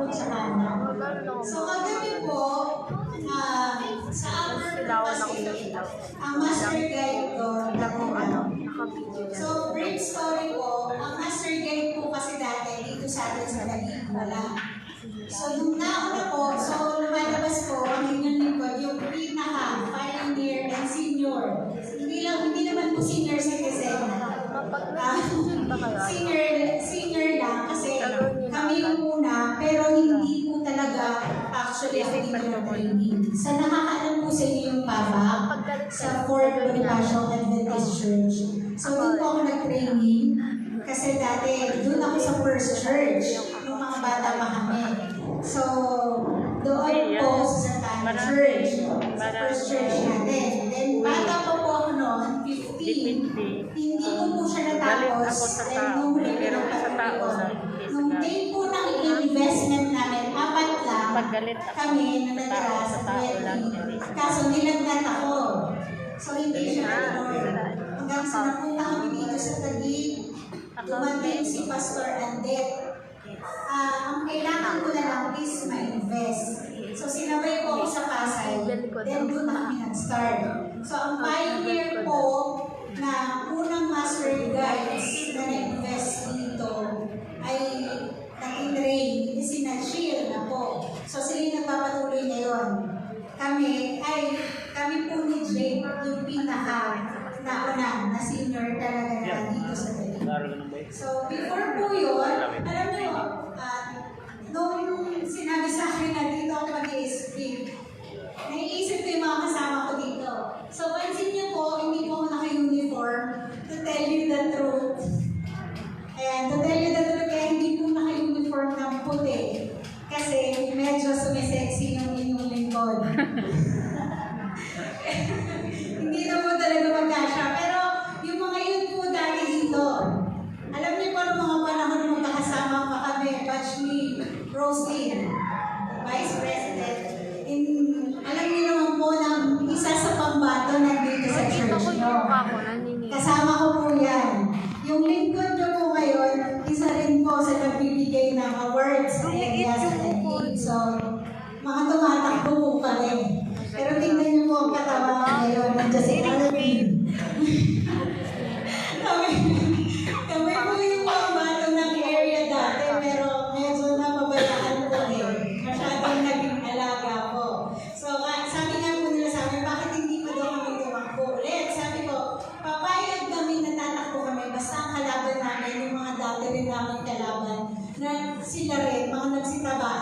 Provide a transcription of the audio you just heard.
po sa kanan. So kagabi po, sa upper Pacific, ang master guide ko, so brief story po, ang master guide po kasi dati dito sa atin sa Taguig, wala. So nung nauna po, so lumalabas po ang inyong lingkod, yung pinaka, pioneer and senior. Hindi naman po senior citizen. Senior lang kasi kami yung una, pero hindi po talaga actually ako dito na training. Sa nakakaalam po sa inyo yung PABAC, sa Fort Bonifacio Adventist Church. So doon po ako nag-training kasi dati doon ako sa first church, yung mga bata pa kami. So doon po sa Santana Church, sa first church natin. Then bata pa po ako noon, 15. Hindi ko po siya natapos. Then nung huli ko natapos ko. Nung day po ng investment namin, 4 lang kami na natira sa 20. Kaso nilagdat ako. So hindi siya natuloy. Hanggang sa napunta kami dito sa Taguig, dumating si Pastor Andet. Ang kailangan ko na lang is ma-invest. So sinabay ko ako sa Pasay, then doon na kami nag-start. So ang pioneer po na unang master guides na na-invest dito ay naging Ray, si Nachil na po. So sila yung nagpapatuloy ngayon. Kami po ni Jake, yung pinaka nauna na senior talaga na dito sa Taguig. So before po yun, alam nyo, nung sinabi sa akin na dito ako mag-i-speak, naiisip ko yung mga kasama ko dito. So pansin niyo po, hindi po ako naka-uniform to tell you the truth. Ayan, to tell you the truth, kaya hindi po naka-uniform ng puti. Kasi medyo sumisexy yung inyong lingkod. Hindi na po talaga magkasya. Pero yung mga yun po dati dito, alam niyo po mga panahon na magkakasama pa kami, batch ni Rosie, Vice President. Alam niyo naman po na isa sa pambato nandito sa church nyo. Kasama ko po yan. Yung lingkod nyo po ngayon, isa rin po sa nagbibigay ng awards sa area sa Taguig. So, mga tumatakbo po kami. Pero tingnan niyo po ang katawan ngayon. Nandiyan si Alvin. Kami po yung mga bato ng area dati, pero medyo napabayaan po eh. Masyadong naging alaga po. So, sabi nga po nila sa amin, bakit hindi pa daw kami tumakbo ulit? Sabi ko, papayag kami na tatakbo kami, basta ang kalaban namin, yung mga dati rin namin kalaban, na sila rin, mga nagsitaba